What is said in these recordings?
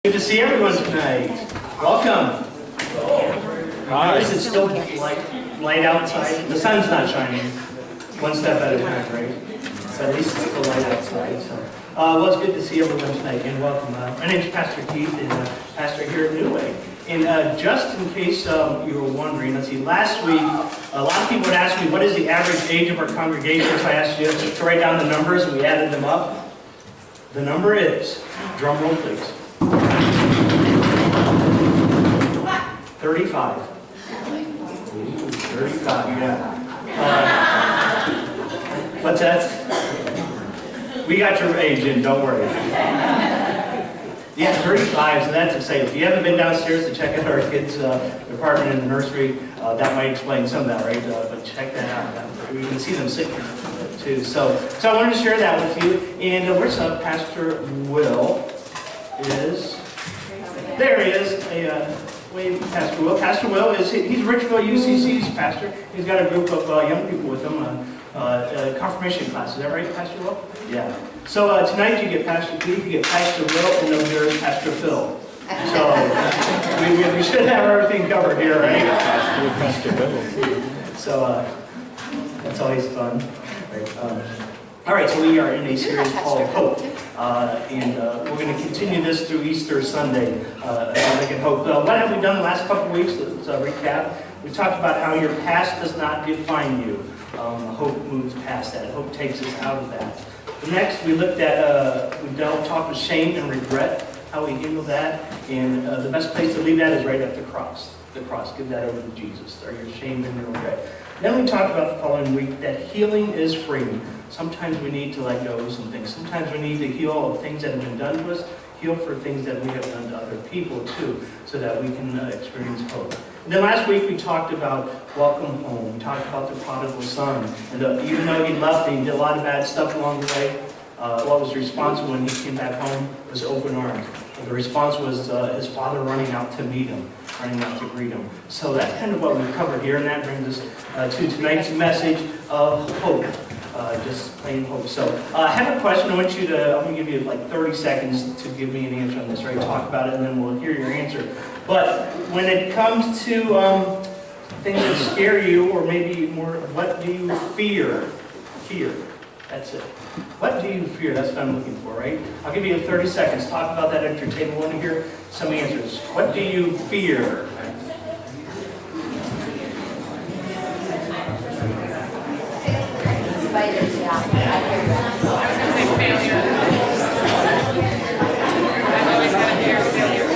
Good to see everyone tonight. Welcome. Hi. It's still light outside. The sun's not shining. One step at a time, right? So at least it's still light outside. So, well, it's good to see everyone tonight, and welcome. My name is Pastor Keith, and pastor here at New Way. And just in case you were wondering, let's see. Last week, a lot of people would ask me, what is the average age of our congregation? So I asked you to write down the numbers, and we added them up. The number is, drum roll please, 35. 35, yeah. What's that? We got your age in, don't worry. Yeah, 35, so that's exciting. If you haven't been downstairs to check out our kids' department in the nursery, that might explain some of that, right? But check that out. You can see them sitting too. So I wanted to share that with you. And where's Pastor Will? There he is. Wave Pastor Will. Pastor Will he's Richville UCC's pastor. He's got a group of young people with him on confirmation class. Is that right, Pastor Will? Yeah. So tonight you get Pastor Keith, you get Pastor Will, and then there's Pastor Phil. So we should have everything covered here, right? Pastor Phil. So that's always fun. Right. All right, so we are in a series called Hope, and we're going to continue this through Easter Sunday, Making Hope. What have we done the last couple of weeks? Let's recap. We talked about how your past does not define you. Hope moves past that. Hope takes us out of that. Next, we looked at, we talked with shame and regret, how we handle that, and the best place to leave that is right at the cross. The cross, give that over to Jesus, or your shame and your regret. Then we talked about the following week that healing is free. Sometimes we need to let go of some things. Sometimes we need to heal of things that have been done to us, heal for things that we have done to other people too, so that we can experience hope. And then last week we talked about welcome home. We talked about the prodigal son. And even though he left and he did a lot of bad stuff along the way, what was the response when he came back home was open arms. The response was his father running out to meet him, running out to greet him. So that's kind of what we covered here, and that brings us to tonight's message of hope. Just plain hope. So I have a question. I'm going to give you like 30 seconds to give me an answer on this, right? Talk about it, and then we'll hear your answer. But when it comes to things that scare you, or maybe more, what do you fear? Fear. That's it. What do you fear? That's what I'm looking for, right? I'll give you 30 seconds. Talk about that at your table. I want to hear some answers. What do you fear? Spiders, yeah. I was going to say failure. I've always had a fear of failure.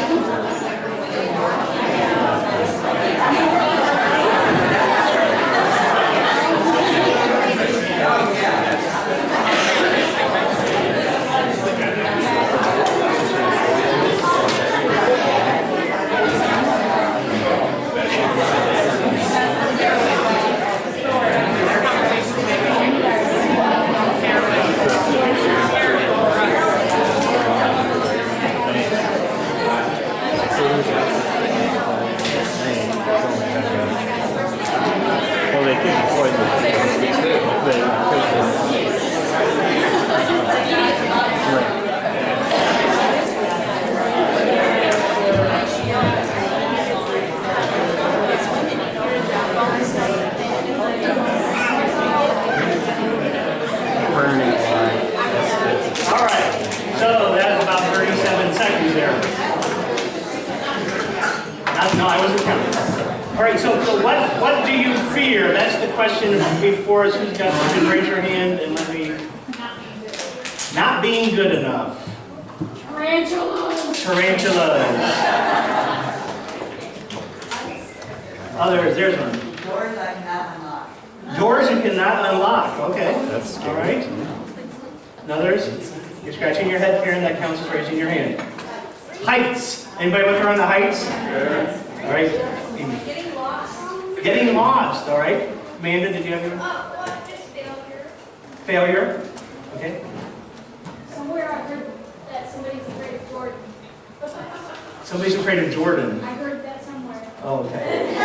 Before us, who's got something? Raise your hand and let me. Not being good enough. Tarantulas. Others, there's one. Doors I cannot unlock. Doors you cannot unlock. Okay. That's all right. Others, you're scratching your head, Karen. That counts as raising your hand. Heights. Anybody with her on the heights? All right. Getting lost. Getting lost. All right. Amanda, did you have your? Just failure. Failure. Okay. Somewhere I heard that somebody's afraid of Jordan. Somebody's afraid of Jordan. I heard that somewhere. Oh, okay.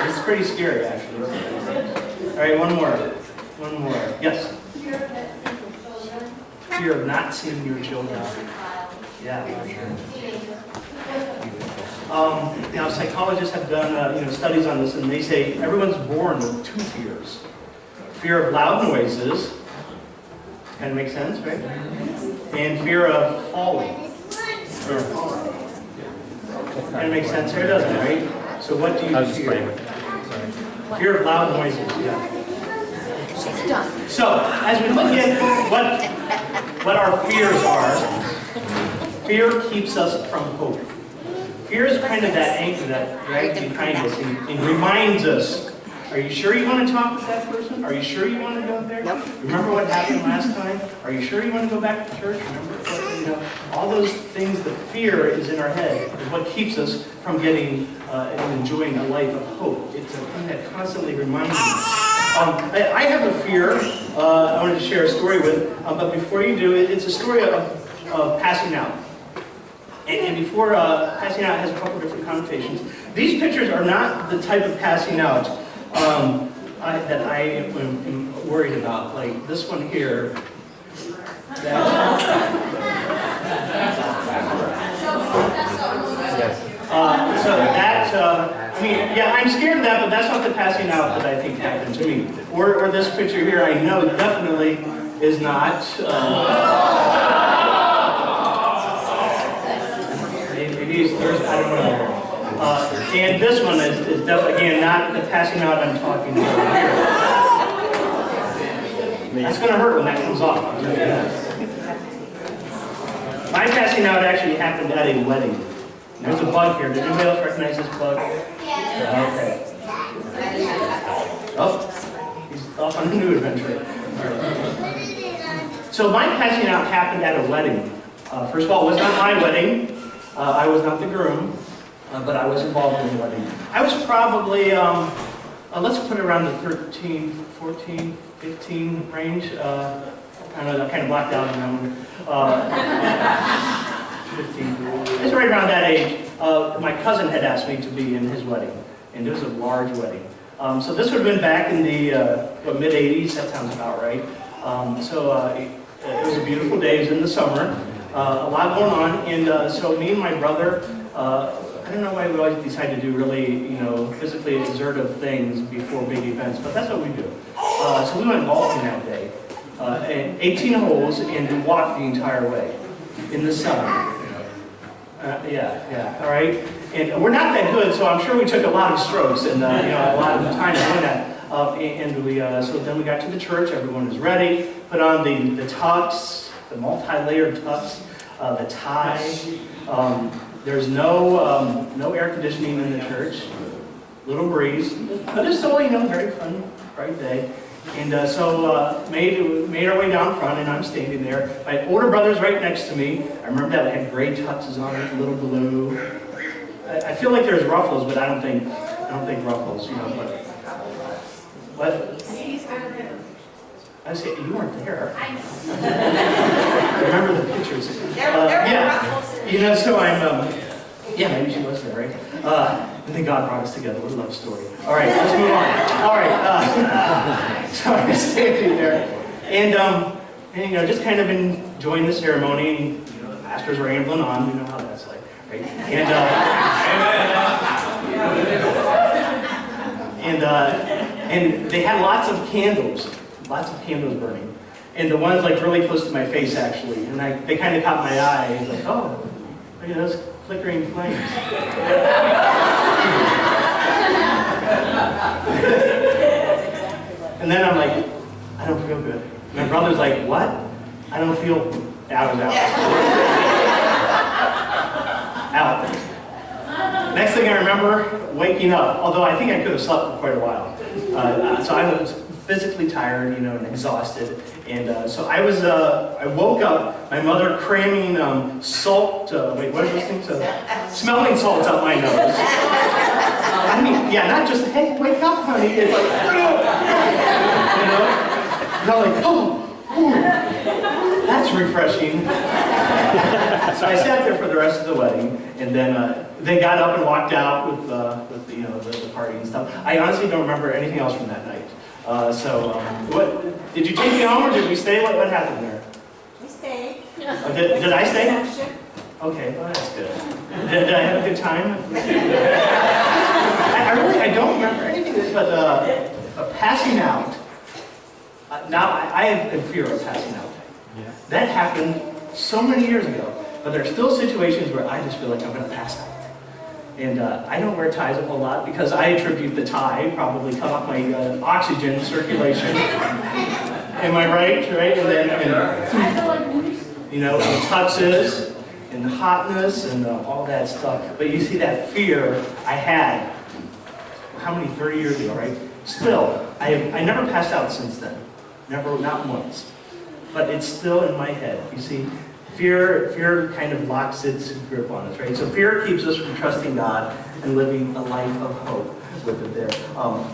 It's pretty scary, actually. All right, one more. Yes? Fear of not seeing children. Fear of not seeing your children. Yeah, for sure. Now, psychologists have done studies on this, and they say everyone's born with two fears. Fear of loud noises, kind of makes sense, right? And fear of falling. Kind of makes sense here, doesn't it, right? So what do you fear? Fear of loud noises, yeah. So, as we look at what our fears are, fear keeps us from hope. Fear is kind of that anchor that drags behind us and reminds us, are you sure you want to talk with that person? Are you sure you want to go there? Nope. Remember what happened last time? Are you sure you want to go back to church? Remember all those things, the fear is in our head, is what keeps us from getting and enjoying a life of hope. It's a thing that constantly reminds us. I have a fear I wanted to share a story with, but before you do, it's a story of passing out. And before passing out, it has a couple different connotations. These pictures are not the type of passing out that I am worried about. Like this one here. I'm scared of that, but that's not the passing out that I think happened to me. Or this picture here, I know definitely is not. Maybe it's Thursday, I don't know. And this one is definitely, again, not the passing out I'm talking about here. That's going to hurt when that comes off. My passing out actually happened at a wedding. There's a bug here. Did anybody else recognize this bug? Yeah. Okay. Oh, he's off on a new adventure. So my passing out happened at a wedding. First of all, it was not my wedding. I was not the groom, but I was involved in the wedding. I was probably, let's put it around the 13, 14, 15 range. I don't know, I kind of blacked out on that one. 15. It's right around that age. My cousin had asked me to be in his wedding, and it was a large wedding. So this would have been back in the mid-'80s, that sounds about right. It was a beautiful day, it was in the summer, a lot going on, and so me and my brother, I don't know why we always decide to do really, physically exertive things before big events, but that's what we do. So we went golfing that day, and 18 holes, and we walked the entire way in the sun. All right. And we're not that good, so I'm sure we took a lot of strokes and a lot of time doing that. So then we got to the church. Everyone was ready. Put on the tux, the multi-layered tux, the tie. There's no air conditioning in the church. Little breeze, but it's still very fun, bright day. And made our way down front, and I'm standing there. My older brother's right next to me. I remember that we had gray tuxes on it, a little blue. I feel like there's ruffles, but I don't think ruffles, But I say you weren't there. I remember the pictures. So I'm. Maybe she was there, right? I think God brought us together. What a love story. All right, let's move on. All right, so I'm standing there, and just kind of enjoying the ceremony, and the pastors are rambling on. You know how that's like, right? And they had lots of candles burning, and the ones like really close to my face actually, and they kind of caught my eye. It's like, oh, look at those flickering flames. And then I'm like, I don't feel good. My brother's like, what? I don't feel. I was out. Next thing I remember, waking up. Although I think I could have slept for quite a while. So I was physically tired, and exhausted. And so I woke up, my mother cramming salt, what are those things? Smelling salts up my nose. Not just, hey, wake up, honey. It's like, And I'm like, oh, that's refreshing. So I sat there for the rest of the wedding, and then they got up and walked out with the party and stuff. I honestly don't remember anything else from that night. What did you take me home, or did we stay? What happened there? We stayed. Did I stay? Okay, well, that's good. Did I have a good time? I don't remember anything, but passing out. Now, I have a fear of passing out. Yeah. That happened so many years ago, but there are still situations where I just feel like I'm going to pass out. And I don't wear ties a whole lot because I attribute the tie probably cut off my oxygen circulation. Am I right? Right? And then, I feel like moose. you know, the tuxes and the hotness and all that stuff. But you see that fear I had, how many, 30 years ago, right? Still, I never passed out since then. Never, not once. But it's still in my head. You see, fear kind of locks its grip on us, right? So fear keeps us from trusting God and living a life of hope with it there.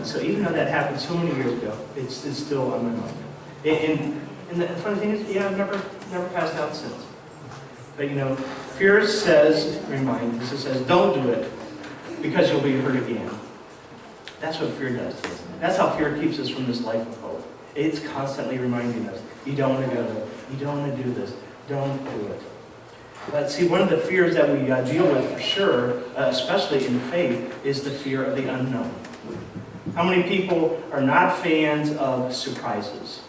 So even though that happened so many years ago, it's still on my mind. And the funny thing is, yeah, I've never passed out since. But you know, fear reminds us, it says, don't do it because you'll be hurt again. That's what fear does. That's how fear keeps us from this life of hope. It's constantly reminding us, you don't want to go there, you don't want to do this, don't do it. But see, one of the fears that we deal with for sure, especially in faith, is the fear of the unknown. How many people are not fans of surprises?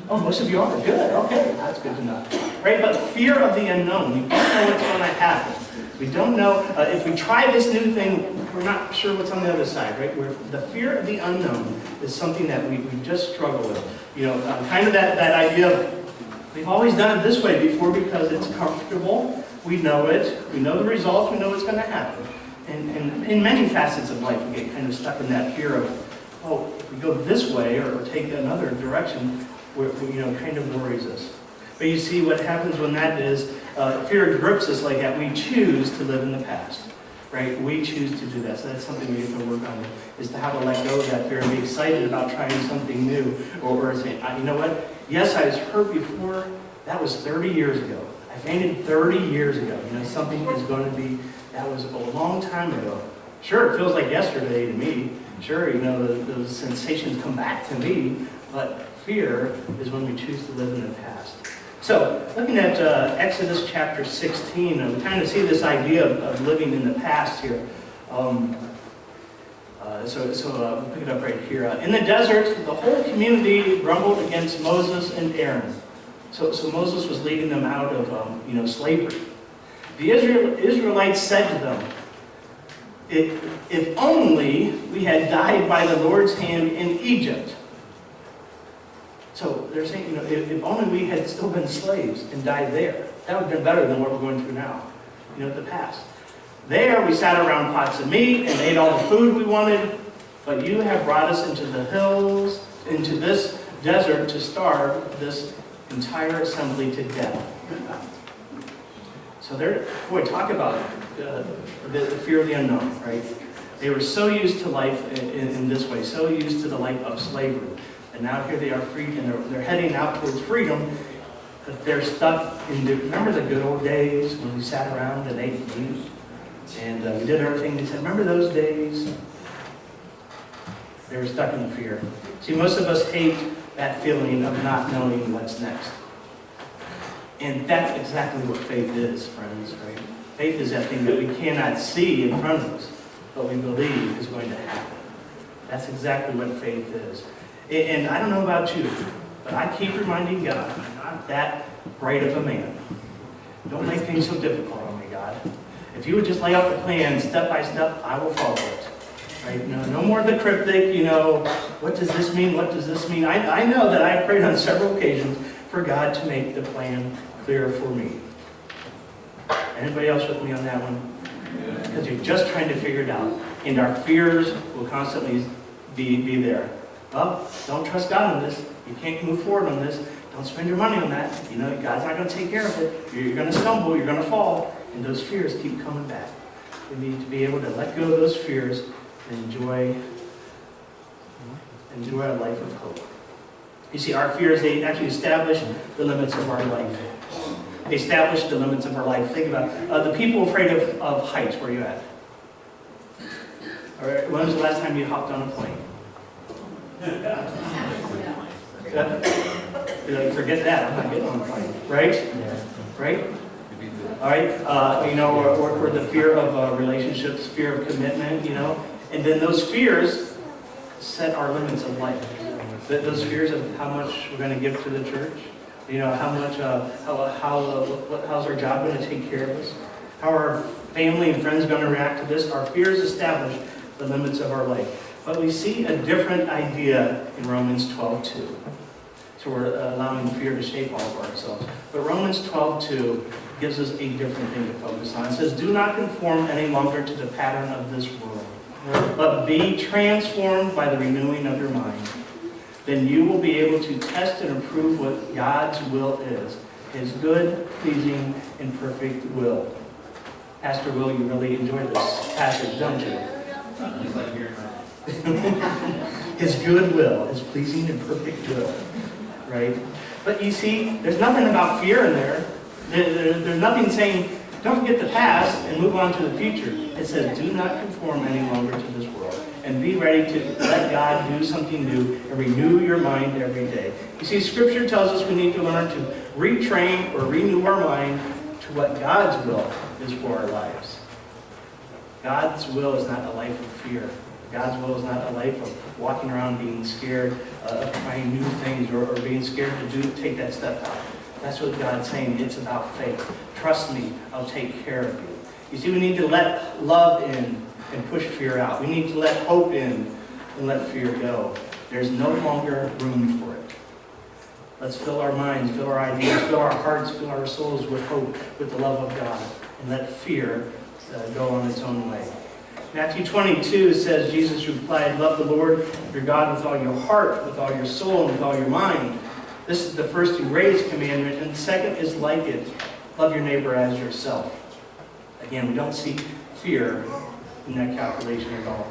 Oh, most of you are. Good. Okay, that's good to know. Right? But fear of the unknown. We don't know what's going to happen. We don't know. If we try this new thing, we're not sure what's on the other side, right? The fear of the unknown is something that we just struggle with. You know, kind of that idea of, we've always done it this way before because it's comfortable. We know it. We know the results. We know what's going to happen. And in many facets of life, we get kind of stuck in that fear of, oh, if we go this way or take another direction, kind of worries us. But you see what happens when that is, fear grips us like that. We choose to live in the past, right? We choose to do that. So that's something we have to work on, is to how to let go of that fear and be excited about trying something new. Or say, you know what? Yes, I was hurt before. That was 30 years ago. I fainted 30 years ago. You know, something is going to be, that was a long time ago. Sure, it feels like yesterday to me. Sure, you know, those sensations come back to me. But fear is when we choose to live in the past. So, looking at Exodus chapter 16, we kind of see this idea of living in the past here. We'll pick it up right here. In the desert, the whole community grumbled against Moses and Aaron. So Moses was leading them out of slavery. The Israelites said to them, if only we had died by the Lord's hand in Egypt. So they're saying, if only we had still been slaves and died there, that would have been better than what we're going through now, the past. There we sat around pots of meat and ate all the food we wanted, but you have brought us into the hills, into this desert to starve this entire assembly to death. So talk about the fear of the unknown, right? They were so used to life in this way, so used to the life of slavery. And now here they are free, and they're heading out towards freedom, but they're stuck in remember the good old days when we sat around and ate meat, and we did everything they said, remember those days? They were stuck in the fear. See, most of us hate that feeling of not knowing what's next. And that's exactly what faith is, friends, right? Faith is that thing that we cannot see in front of us, but we believe is going to happen. That's exactly what faith is. And I don't know about you, but I keep reminding God, I'm not that bright of a man. Don't make things so difficult on me, God. If you would just lay out the plan step by step, I will follow it. Right? No more of the cryptic, what does this mean? What does this mean? I know that I've prayed on several occasions for God to make the plan clear for me. Anybody else with me on that one? Because you're just trying to figure it out. And our fears will constantly be there. Well, don't trust God on this. You can't move forward on this. Don't spend your money on that. God's not going to take care of it. You're going to stumble. You're going to fall. And those fears keep coming back. We need to be able to let go of those fears and enjoy a life of hope. You see, our fears, they actually establish the limits of our life. They establish the limits of our life. Think about it. The people afraid of heights, where are you at? All right, when was the last time you hopped on a plane? You're like, forget that, I'm not getting on a plane. Right? Yeah. Right? All right, or the fear of relationships, fear of commitment, and then those fears set our limits of life. Those fears of how much we're going to give to the church, how much, how's our job going to take care of us, how are our family and friends going to react to this. Our fears establish the limits of our life. But we see a different idea in Romans 12:2. So we're allowing fear to shape all of ourselves. But Romans 12:2 gives us a different thing to focus on. It says, do not conform any longer to the pattern of this world, but be transformed by the renewing of your mind. Then you will be able to test and approve what God's will is, His good, pleasing, and perfect will. Pastor Will, you really enjoy this passage, don't you? His good will, His pleasing and perfect will, right? But you see, there's nothing about fear in there. There's nothing saying, don't forget the past and move on to the future. It says, do not conform any longer to this world, and be ready to let God do something new and renew your mind every day. You see, Scripture tells us we need to learn to retrain or renew our mind to what God's will is for our lives. God's will is not a life of fear. God's will is not a life of walking around being scared of trying new things or being scared to take that step out. That's what God's saying. It's about faith. Trust me, I'll take care of you. You see, we need to let love in and push fear out. We need to let hope in and let fear go. There's no longer room for it. Let's fill our minds, fill our ideas, fill our hearts, fill our souls with hope, with the love of God, and let fear go on its own way. Matthew 22 says, Jesus replied, love the Lord your God with all your heart, with all your soul, and with all your mind. This is the first and greatest commandment, and the second is like it. Love your neighbor as yourself. Again, we don't see fear in that calculation at all.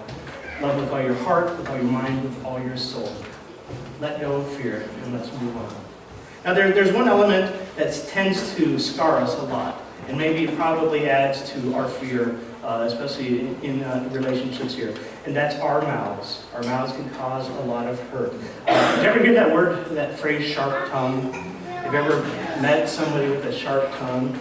Love with all your heart, with all your mind, with all your soul. Let go of fear, and let's move on. Now, there's one element that tends to scar us a lot, and maybe it probably adds to our fear, especially in relationships here, and that's our mouths. Our mouths can cause a lot of hurt. Did you ever hear that word, that phrase, sharp tongue? Have you ever met somebody with a sharp tongue?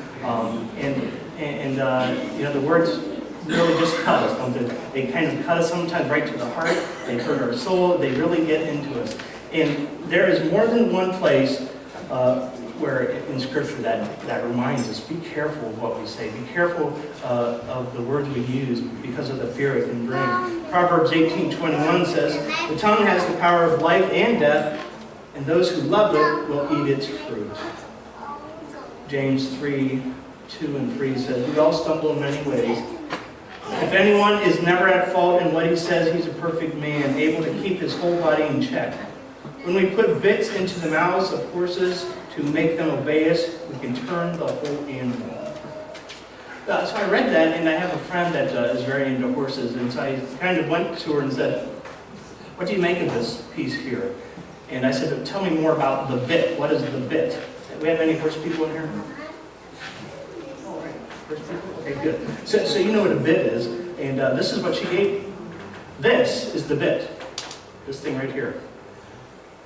The words really just cut us, don't they? They kind of cut us sometimes right to the heart. They hurt our soul. They really get into us. And there is more than one place where in Scripture that reminds us, be careful of what we say. Be careful of the words we use because of the fear it can bring. Proverbs 18:21 says, the tongue has the power of life and death, and those who love it will eat its fruit. James 3:2 and 3 says, we all stumble in many ways. If anyone is never at fault in what he says, he's a perfect man, able to keep his whole body in check. When we put bits into the mouths of horses to make them obey us, we can turn the whole animal. So I read that, and I have a friend that is very into horses, and so I kind of went to her and said, what do you make of this piece here? And I said, tell me more about the bit. What is the bit? Do we have any horse people in here? Oh, right. Horse people? Okay, good. So you know what a bit is, and this is what she gave me. This is the bit. This thing right here.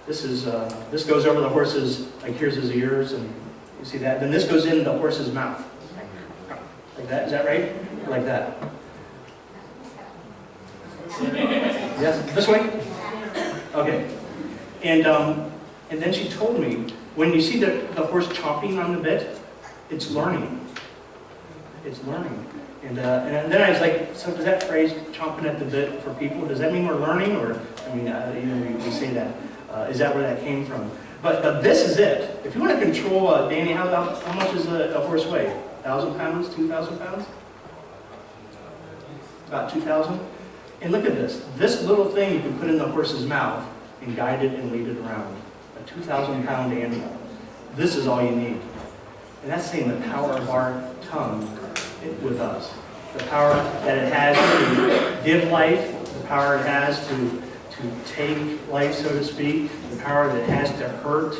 This goes over the horse's, like here's his ears, and you see that? Then this goes in the horse's mouth. Like that, is that right? Or like that? Yes, this way? Okay. And then she told me, when you see the horse chomping on the bit, it's learning. It's learning. And then I was like, so does that phrase, chomping at the bit, for people, does that mean we're learning? Or, I mean, we say that. Is that where that came from? But this is it. If you want to control, Danny, how much does a horse weigh? 1,000 pounds? 2,000 pounds? About 2,000? And look at this. This little thing you can put in the horse's mouth and guide it and lead it around. A 2,000-pound animal. This is all you need. And that's saying the power of our tongue with us. The power that it has to give life, the power it has to take life, so to speak, the power that it has to hurt.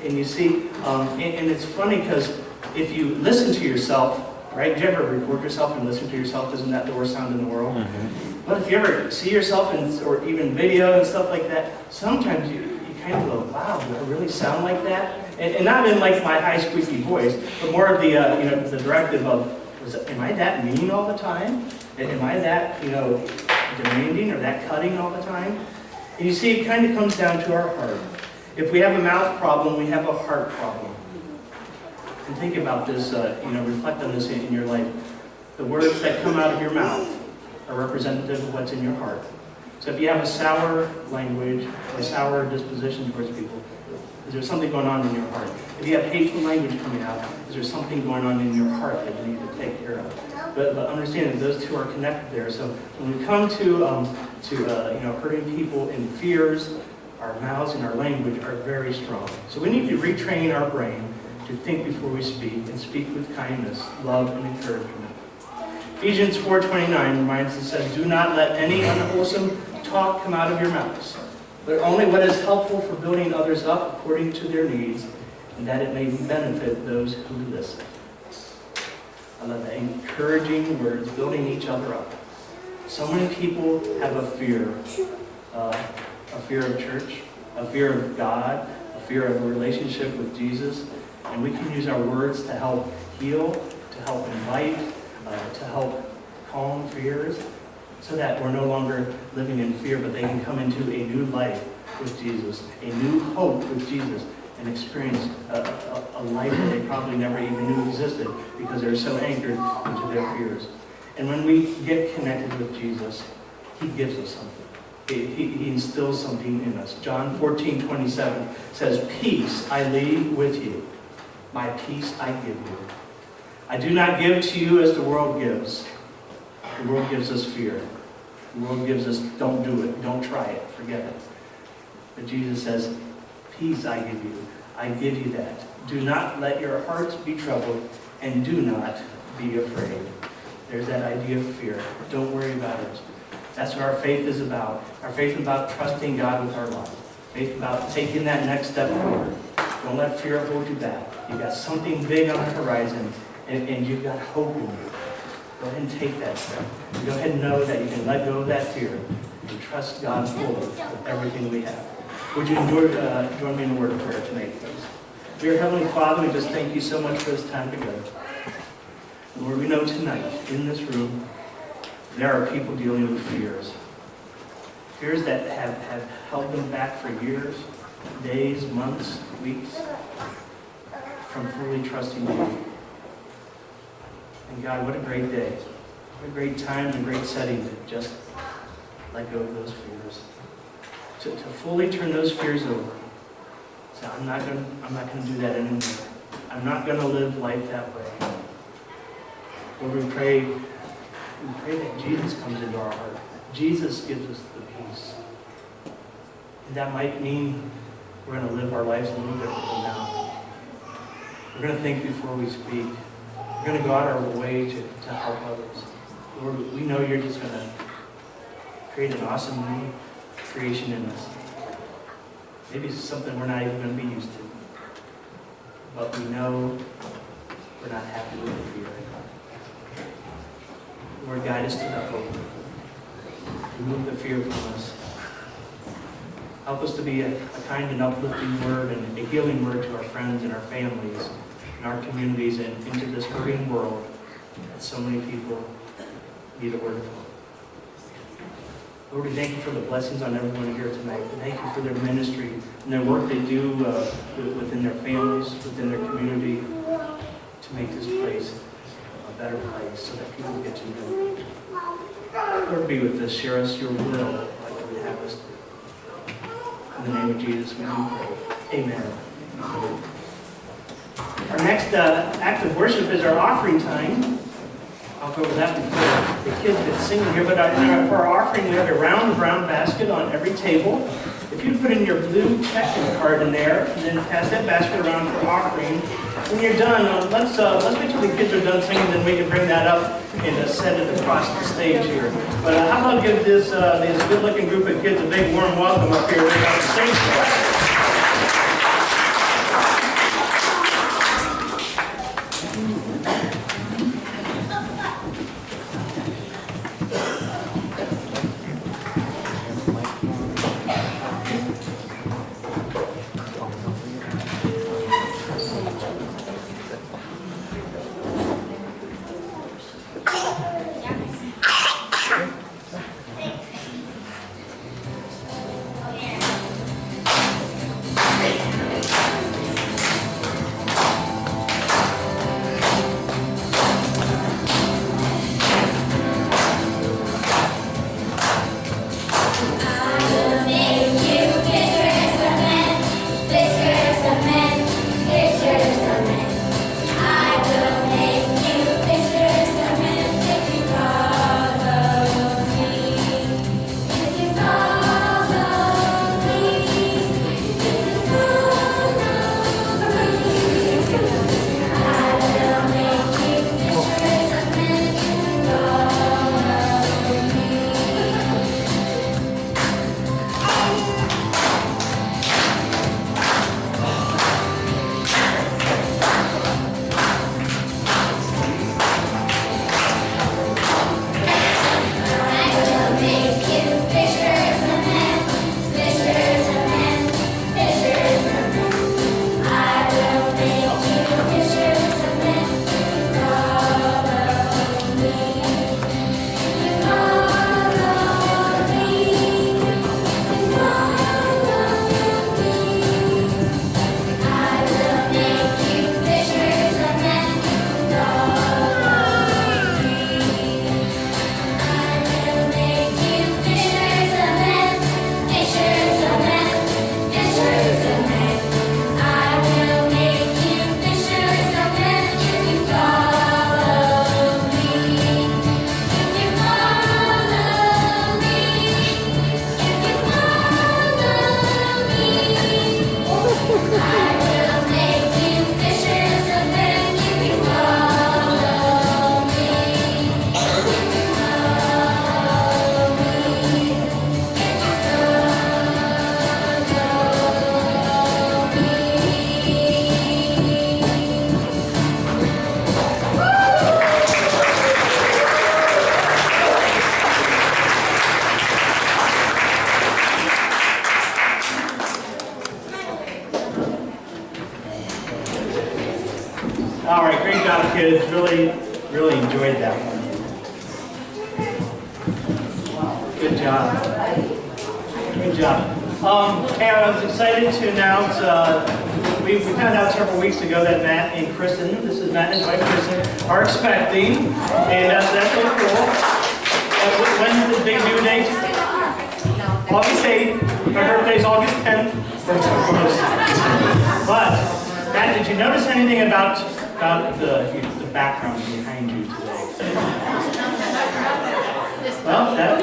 And you see, and it's funny because if you listen to yourself, right? Do you ever record yourself and listen to yourself? Isn't that the worst sound in the world? Mm-hmm. But if you ever see yourself, or even video and stuff like that, sometimes you kind of go, wow, do I really sound like that? And not in like my high squeaky voice, but more of the, the directive of, am I that mean all the time? Am I that, demanding or that cutting all the time? And you see, it kind of comes down to our heart. If we have a mouth problem, we have a heart problem. And think about this, reflect on this in your life. The words that come out of your mouth are representative of what's in your heart. So if you have a sour language, a sour disposition towards people, is there something going on in your heart? If you have hateful language coming out, is there something going on in your heart that you need to take care of? But understand that those two are connected there. So when we come to hurting people in fears, our mouths and our language are very strong. So we need to retrain our brain to think before we speak, and speak with kindness, love, and encouragement. Ephesians 4:29 reminds us, says, do not let any unwholesome talk come out of your mouths, but only what is helpful for building others up according to their needs, and that it may benefit those who listen. I love that. Encouraging words, building each other up. So many people have a fear of church, a fear of God, a fear of a relationship with Jesus, and we can use our words to help heal, to help invite, to help calm fears, so that we're no longer living in fear, but they can come into a new life with Jesus, a new hope with Jesus, and experience a life that they probably never even knew existed because they're so anchored into their fears. And when we get connected with Jesus, He gives us something. He instills something in us. John 14:27 says, peace I leave with you. My peace I give you. I do not give to you as the world gives. The world gives us fear. The world gives us, don't do it, don't try it, forget it. But Jesus says, peace I give you. I give you that. Do not let your hearts be troubled, and do not be afraid. There's that idea of fear. Don't worry about it. That's what our faith is about. Our faith is about trusting God with our life. Faith about taking that next step forward. Don't let fear hold you back. You've got something big on the horizon, and you've got hope in you. Go ahead and take that step. Go ahead and know that you can let go of that fear and trust God fully with everything we have. Would you join me in a word of prayer tonight, please? Dear Heavenly Father, we just thank you so much for this time together. Lord, we know tonight, in this room, there are people dealing with fears. Fears that have held them back for years, days, months, weeks, from fully trusting you. And God, what a great day. What a great time and a great setting to just let go of those fears. To fully turn those fears over. So I'm not gonna do that anymore. I'm not gonna live life that way. Lord, we pray that Jesus comes into our heart. Jesus gives us the peace. And that might mean we're going to live our lives a little differently now. We're going to think before we speak. We're going to go out our way to help others. Lord, we know you're just going to create an awesome new creation in us. Maybe it's something we're not even going to be used to. But we know we're not happy with the fear. Lord, guide us to the hope. Remove the fear from us. Help us to be a kind and uplifting word and a healing word to our friends and our families and our communities and into this hurting world that so many people need a word of hope. Lord, we thank you for the blessings on everyone here tonight. We thank you for their ministry and their work they do within their families, within their community, to make this place a better place so that people get to know you. Lord, be with us. Share us your will like you would have us do. In the name of Jesus, we do pray. Amen. Our next act of worship is our offering time. I'll go over that before the kids get singing here. But for our offering, we have a round brown basket on every table. If you put in your blue check-in card in there, and then pass that basket around for offering. When you're done, let's make sure the kids are done singing, then we can bring that up and set it across the stage here. But how about give this good-looking group of kids a big warm welcome up here right on the stage. really enjoyed that one. Good job. Good job. Hey, I was excited to announce, we found out several weeks ago that Matt and Kristen, this is Matt and his wife Kristen, are expecting, and that's really cool. When's the big due date? August 8th. My birthday's August 10th. But, Matt, did you notice anything about the background behind you today? Well, that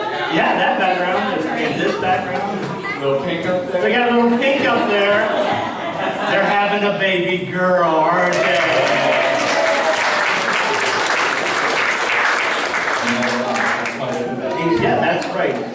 background, and this background. Little pink up there. We got a little pink up there. They're having a baby girl, aren't they? Yeah, that's right.